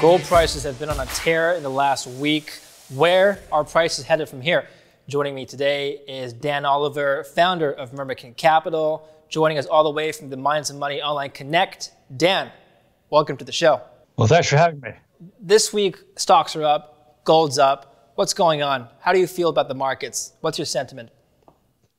Gold prices have been on a tear in the last week. Where are prices headed from here? Joining me today is Dan Oliver, founder of Myrmikan Capital, joining us all the way from the Minds of Money Online Connect. Dan, welcome to the show. Well, thanks for having me. This week, stocks are up, gold's up. What's going on? How do you feel about the markets? What's your sentiment?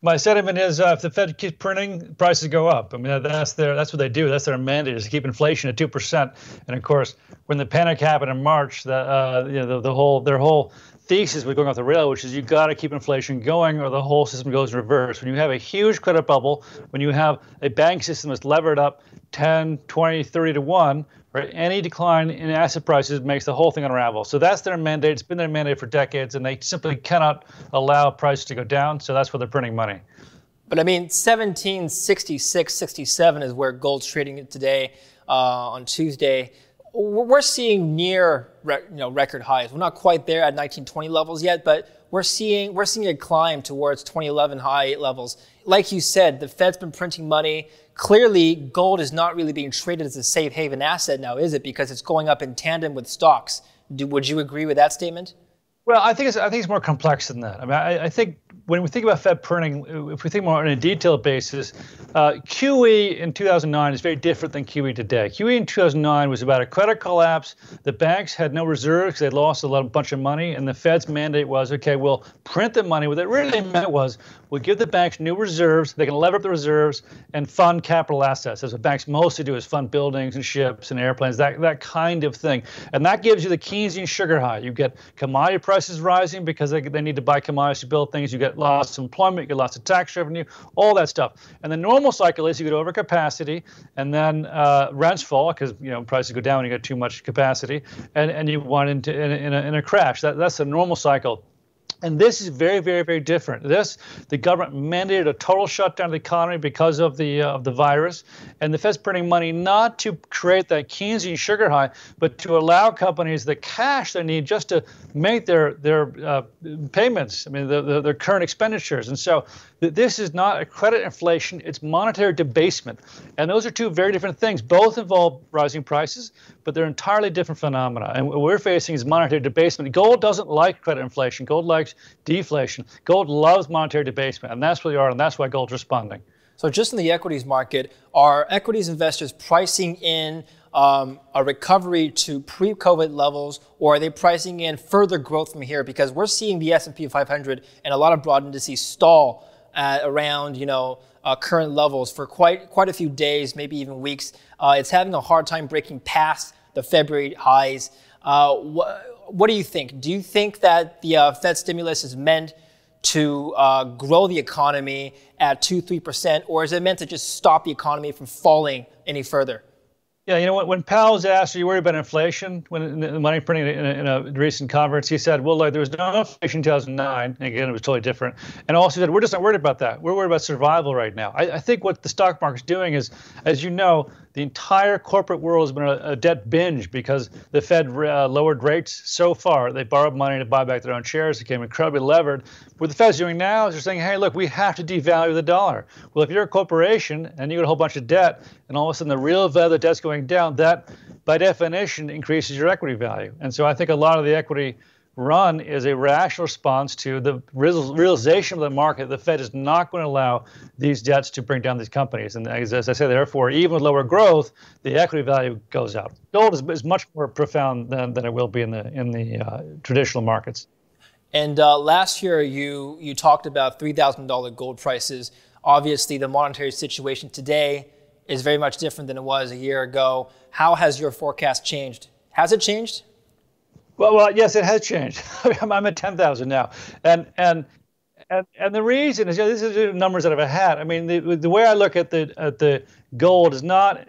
My sentiment is if the Fed keeps printing, prices go up. I mean, that's what they do. That's their mandate, is to keep inflation at 2%. And of course, when the panic happened in March, their whole thesis was going off the rail, which is you got to keep inflation going or the whole system goes in reverse. When you have a huge credit bubble, when you have a bank system that's levered up 10, 20, 30 to 1, right, any decline in asset prices makes the whole thing unravel. So that's their mandate. It's been their mandate for decades, and they simply cannot allow prices to go down. So that's why they're printing money. But I mean, 1766, 67 is where gold's trading today on Tuesday. We're seeing near record highs. We're not quite there at 1920 levels yet, but we're seeing a climb towards 2011 high levels. Like you said, the Fed's been printing money. Clearly, gold is not really being traded as a safe haven asset now, is it? Because it's going up in tandem with stocks. Would you agree with that statement? Well, I think it's more complex than that. I mean, I think when we think about Fed printing, if we think more on a detailed basis, QE in 2009 is very different than QE today. QE in 2009 was about a credit collapse. The banks had no reserves because they'd lost a bunch of money, and the Fed's mandate was, okay, we'll print the money. What it really meant was we'll give the banks new reserves. They can lever up the reserves and fund capital assets. That's what banks mostly do, is fund buildings and ships and airplanes, that kind of thing. And that gives you the Keynesian sugar high. You get commodity prices rising because they need to buy commodities to build things. You get lots of employment, you get lots of tax revenue, all that stuff. And the normal cycle is you get overcapacity, and then rents fall because prices go down when you get too much capacity, and you want into in a crash. That's a normal cycle. And this is very, very, very different. The government mandated a total shutdown of the economy because of the virus, and the Fed's printing money not to create that Keynesian sugar high, but to allow companies the cash they need just to make their payments. I mean, their current expenditures. And so this is not a credit inflation; it's monetary debasement, and those are two very different things. Both involve rising prices, but they're entirely different phenomena. And what we're facing is monetary debasement. Gold doesn't like credit inflation. Gold likes deflation. Gold loves monetary debasement, and that's what they are, and that's why gold's responding. So just in the equities market, are equities investors pricing in a recovery to pre-COVID levels, or are they pricing in further growth from here? Because we're seeing the S&P 500 and a lot of broad indices stall at around current levels for quite a few days, maybe even weeks. It's having a hard time breaking past the February highs. What do you think? Do you think that the Fed stimulus is meant to grow the economy at 2-3%, or is it meant to just stop the economy from falling any further? Yeah, when Powell was asked, are you worried about inflation? When the money printing in a recent conference, he said, well, there was no inflation in 2009. And again, it was totally different. And also said, we're just not worried about that. We're worried about survival right now. I think what the stock market's doing is, as you know, the entire corporate world has been a debt binge because the Fed lowered rates so far. They borrowed money to buy back their own shares. They became incredibly levered. What the Fed's doing now is they're saying, hey, look, we have to devalue the dollar. Well, if you're a corporation and you got a whole bunch of debt, and all of a sudden the real value of the debt's going down, that by definition increases your equity value. And so I think a lot of the equity run is a rational response to the realization of the market. The Fed is not going to allow these debts to bring down these companies. And as I say, therefore, even with lower growth, the equity value goes up. Gold is much more profound than it will be in the traditional markets. And last year, you talked about $3,000 gold prices. Obviously, the monetary situation today is very much different than it was a year ago. How has your forecast changed? Has it changed? Well, yes, it has changed. I'm at 10,000 now, and the reason is, this is the numbers that I've had. I mean, the way I look at the gold is not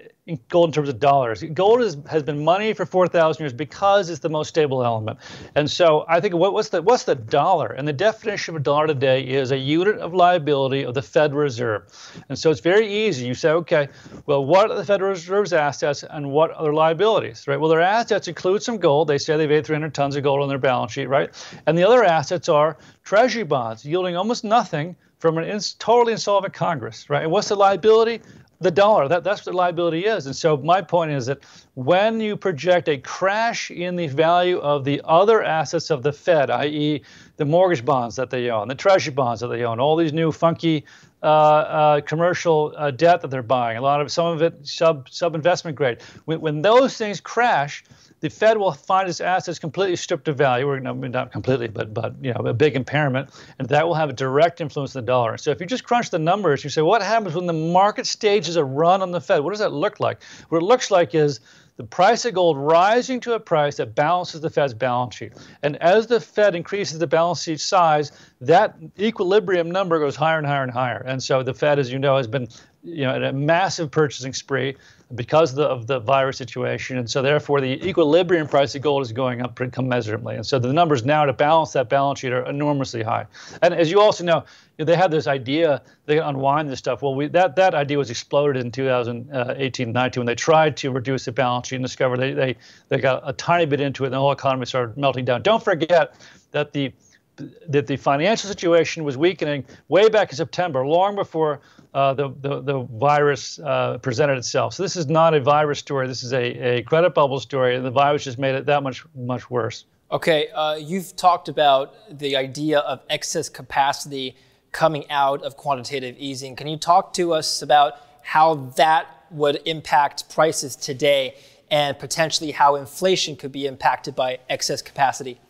gold in terms of dollars. Gold has been money for 4,000 years because it's the most stable element. And so I think what's the dollar? And the definition of a dollar today is a unit of liability of the Federal Reserve. And so it's very easy. You say, okay, well, what are the Federal Reserve's assets and what are their liabilities, right? Well, their assets include some gold. They say they've 300 tons of gold on their balance sheet, right? And the other assets are treasury bonds yielding almost nothing from an totally insolvent Congress, right? And what's the liability? The dollar, that's what liability is. And so my point is that when you project a crash in the value of the other assets of the Fed, i.e. the mortgage bonds that they own, the treasury bonds that they own, all these new funky commercial debt that they're buying, some of it sub-investment grade. When those things crash, the Fed will find its assets completely stripped of value, or not completely, but a big impairment, and that will have a direct influence on the dollar. So if you just crunch the numbers, you say, what happens when the market stages a run on the Fed? What does that look like? What it looks like is the price of gold rising to a price that balances the Fed's balance sheet. And as the Fed increases the balance sheet size, that equilibrium number goes higher and higher and higher. And so the Fed, as you know, has been in a massive purchasing spree because of the virus situation. And so therefore, the equilibrium price of gold is going up commensurately. And so the numbers now to balance that balance sheet are enormously high. And as you also know, they had this idea, they can unwind this stuff. Well, that idea was exploded in 2018-19 when they tried to reduce the balance sheet and discovered they got a tiny bit into it and the whole economy started melting down. Don't forget that the financial situation was weakening way back in September, long before the virus presented itself. So this is not a virus story. This is a credit bubble story, and the virus just made it that much worse. Okay, you've talked about the idea of excess capacity coming out of quantitative easing. Can you talk to us about how that would impact prices today and potentially how inflation could be impacted by excess capacity?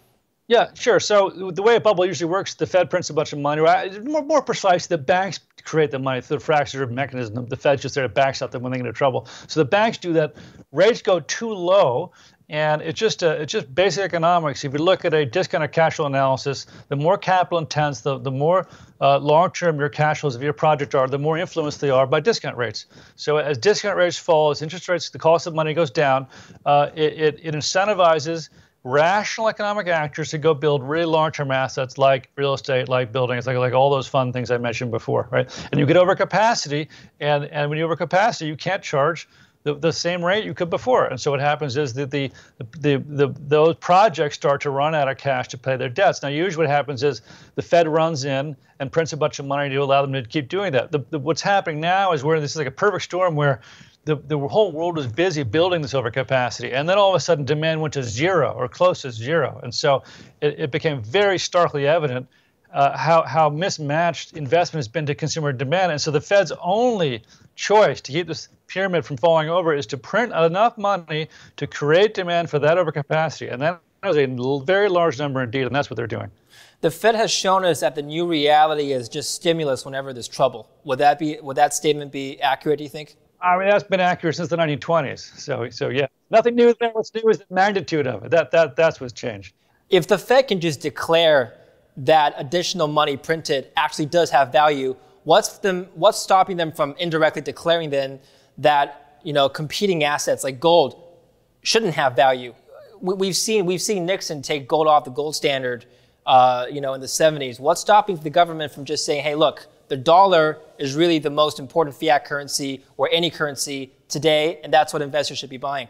Yeah, sure. So the way a bubble usually works, the Fed prints a bunch of money. Right? More precise, the banks create the money through the fracture mechanism. The Fed's just there to backstop them when they get into trouble. So the banks do that. Rates go too low, and it's just basic economics. If you look at a discounted cash flow analysis, the more capital intense, the more long-term your cash flows of your project are, the more influenced they are by discount rates. So as discount rates fall, as interest rates, the cost of money goes down, it incentivizes rational economic actors to go build really long-term assets like real estate, like buildings, like all those fun things I mentioned before, right? And you get overcapacity, and when you overcapacity, you can't charge the same rate you could before. And so what happens is that those projects start to run out of cash to pay their debts. Now, usually what happens is the Fed runs in and prints a bunch of money to allow them to keep doing that. What's happening now is this is like a perfect storm where the whole world was busy building this overcapacity, and then all of a sudden demand went to zero or close to zero. And so it became very starkly evident how mismatched investment has been to consumer demand. And so the Fed's only choice to keep this pyramid from falling over is to print enough money to create demand for that overcapacity. And that is a very large number indeed, and that's what they're doing. The Fed has shown us that the new reality is just stimulus whenever there's trouble. Would that statement be accurate, do you think? I mean, that's been accurate since the 1920s. So yeah, nothing new there. What's new is the magnitude of it. That's what's changed. If the Fed can just declare that additional money printed actually does have value, what's stopping them from indirectly declaring then that competing assets like gold shouldn't have value? We've seen Nixon take gold off the gold standard, in the 70s. What's stopping the government from just saying, hey, look, the dollar is really the most important fiat currency or any currency today, and that's what investors should be buying?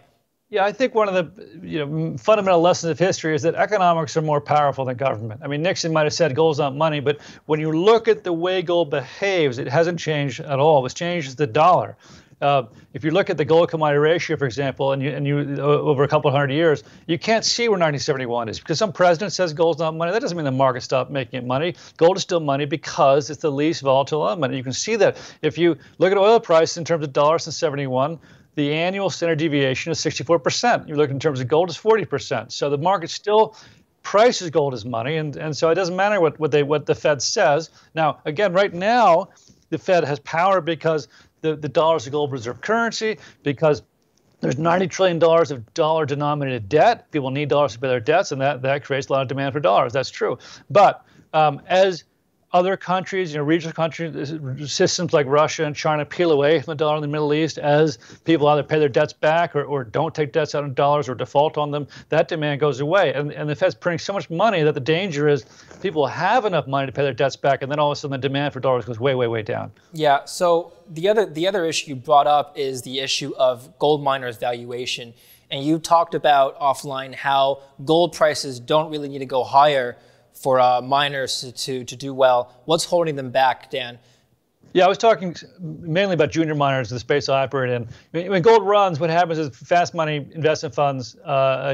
Yeah, I think one of the fundamental lessons of history is that economics are more powerful than government. I mean, Nixon might have said gold's not money, but when you look at the way gold behaves, it hasn't changed at all. What's changed is the dollar. If you look at the gold commodity ratio, for example, and you over a couple hundred years, you can't see where 1971 is because some president says gold's not money. That doesn't mean the market stopped making it money. Gold is still money because it's the least volatile element. You can see that if you look at oil price in terms of dollars since 71, the annual standard deviation is 64%. You look in terms of gold, it's 40%. So the market still prices gold as money, and so it doesn't matter what the Fed says. Now, again, right now, the Fed has power because the dollar is a global reserve currency, because there's $90 trillion of dollar-denominated debt. People need dollars to pay their debts, and that creates a lot of demand for dollars. That's true. But as other countries, regional countries, systems like Russia and China peel away from the dollar in the Middle East, as people either pay their debts back or don't take debts out in dollars or default on them, that demand goes away. And the Fed's printing so much money that the danger is people have enough money to pay their debts back, and then all of a sudden the demand for dollars goes way, way, way down. Yeah, so the other issue you brought up is the issue of gold miners' valuation. And you talked about offline how gold prices don't really need to go higher for miners to do well. What's holding them back, Dan? Yeah, I was talking mainly about junior miners, the space I operate in. When gold runs, what happens is fast money investment funds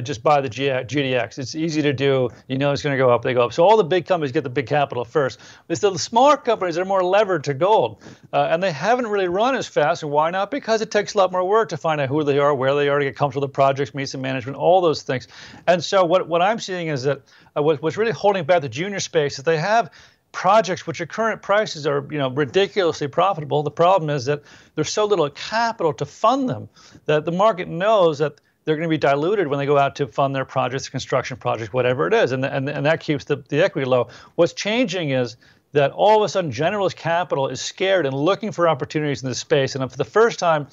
just buy the GDX. It's easy to do. You know it's going to go up, they go up. So all the big companies get the big capital first. It's the smaller companies that are more levered to gold. And they haven't really run as fast. And why not? Because it takes a lot more work to find out who they are, where they are, to get comfortable with the projects, meet some management, all those things. And so what I'm seeing is that what's really holding back the junior space is they have projects which at current prices are ridiculously profitable. The problem is that there's so little capital to fund them that the market knows that they're going to be diluted when they go out to fund their projects, construction projects, whatever it is, and that keeps the equity low. What's changing is that all of a sudden generalist capital is scared and looking for opportunities in this space. And for the first time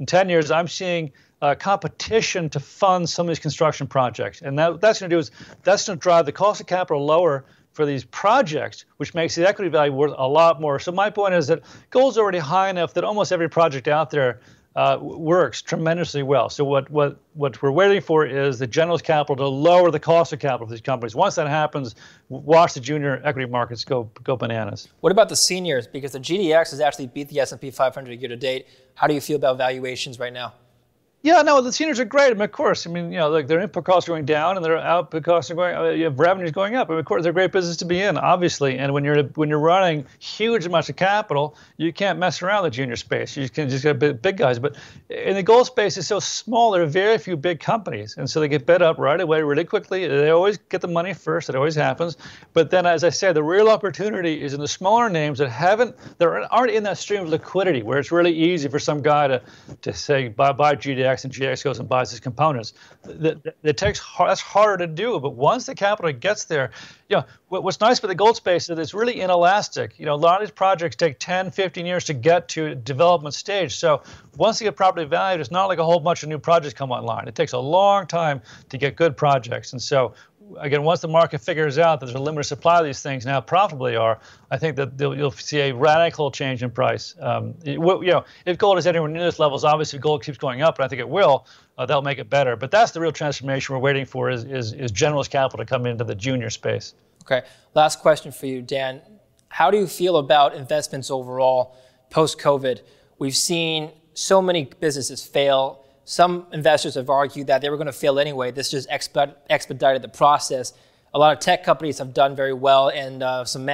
in 10 years, I'm seeing competition to fund some of these construction projects. And that's going to drive the cost of capital lower for these projects, which makes the equity value worth a lot more. So my point is that gold's already high enough that almost every project out there works tremendously well. So what we're waiting for is the generalist capital to lower the cost of capital for these companies. Once that happens, watch the junior equity markets go bananas. What about the seniors? Because the GDX has actually beat the S&P 500 year to date. How do you feel about valuations right now? Yeah, no, the seniors are great. I mean, of course, like their input costs are going down and their output costs are going. You have revenues going up. I mean, of course, they're a great business to be in, obviously. And when you're running huge amounts of capital, you can't mess around the junior space. You can just get big guys. But in the gold space, it's so small. There are very few big companies, and so they get bid up right away, really quickly. They always get the money first. It always happens. But then, as I said, the real opportunity is in the smaller names that aren't in that stream of liquidity, where it's really easy for some guy to say buy GDX. And GDX goes and buys his components. That's harder to do, but once the capital gets there, what's nice about the gold space is that it's really inelastic. A lot of these projects take 10, 15 years to get to development stage. So once they get properly valued, it's not like a whole bunch of new projects come online. It takes a long time to get good projects. And so again, once the market figures out that there's a limited supply of these things, now profitable they are, I think that you'll see a radical change in price. If gold is anywhere near those levels, obviously gold keeps going up, and I think it will. That'll make it better. But that's the real transformation we're waiting for is generalist capital to come into the junior space. Okay. Last question for you, Dan. How do you feel about investments overall post-COVID? We've seen so many businesses fail. Some investors have argued that they were going to fail anyway. This just expedited the process. A lot of tech companies have done very well, and some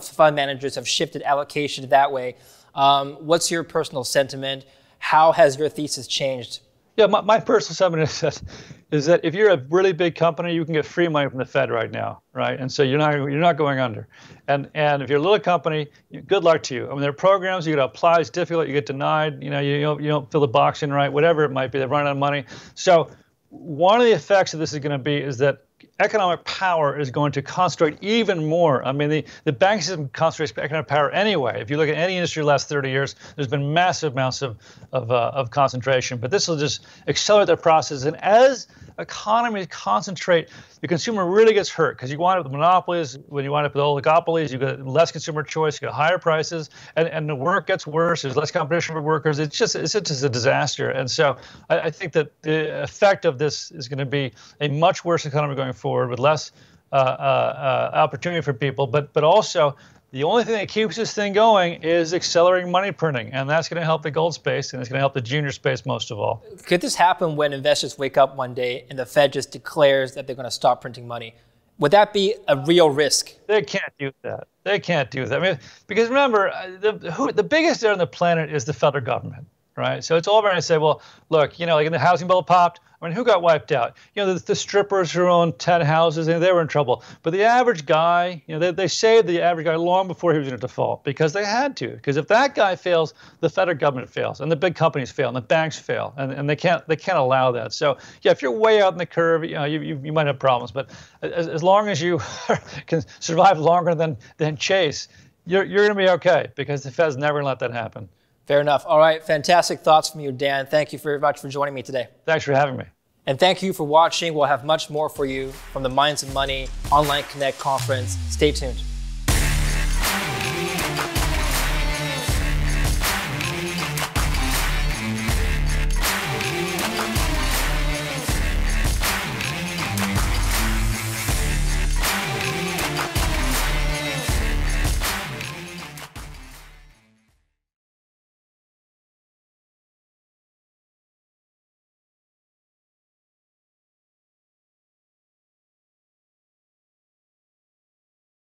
fund managers have shifted allocation that way. What's your personal sentiment? How has your thesis changed? Yeah, my personal sentiment is that if you're a really big company, you can get free money from the Fed right now, right? And so you're not going under. And if you're a little company, good luck to you. I mean, there are programs you got to apply. It's difficult. You get denied. You don't fill the box in right. Whatever it might be, they're running out of money. So one of the effects of this is going to be is that economic power is going to concentrate even more. I mean, the banking system concentrates economic power anyway. If you look at any industry the last 30 years, there's been massive amounts of concentration. But this will just accelerate that process. And as economies concentrate, the consumer really gets hurt because you wind up with monopolies. When you wind up with oligopolies, you get less consumer choice, you get higher prices, and the work gets worse. There's less competition for workers. It's just a disaster. And so I think that the effect of this is going to be a much worse economy going forward with less opportunity for people, but also the only thing that keeps this thing going is accelerating money printing, and that's going to help the gold space, and it's going to help the junior space most of all. Could this happen when investors wake up one day and the Fed just declares that they're going to stop printing money? Would that be a real risk? They can't do that. They can't do that. I mean, because remember, the biggest there on the planet is the federal government, right? So it's all very nice to say, well, look, like in the housing bubble popped, I mean, who got wiped out? The strippers who owned 10 houses, they were in trouble. But the average guy, they saved the average guy long before he was going to default because they had to. Because if that guy fails, the federal government fails, and the big companies fail, and the banks fail, and they can't allow that. So yeah, if you're way out in the curve, you might have problems. But as long as you can survive longer than Chase, you're going to be okay because the Fed's never going to let that happen. Fair enough. All right. Fantastic thoughts from you, Dan. Thank you very much for joining me today. Thanks for having me. And thank you for watching. We'll have much more for you from the Minds of Money Online Connect conference. Stay tuned.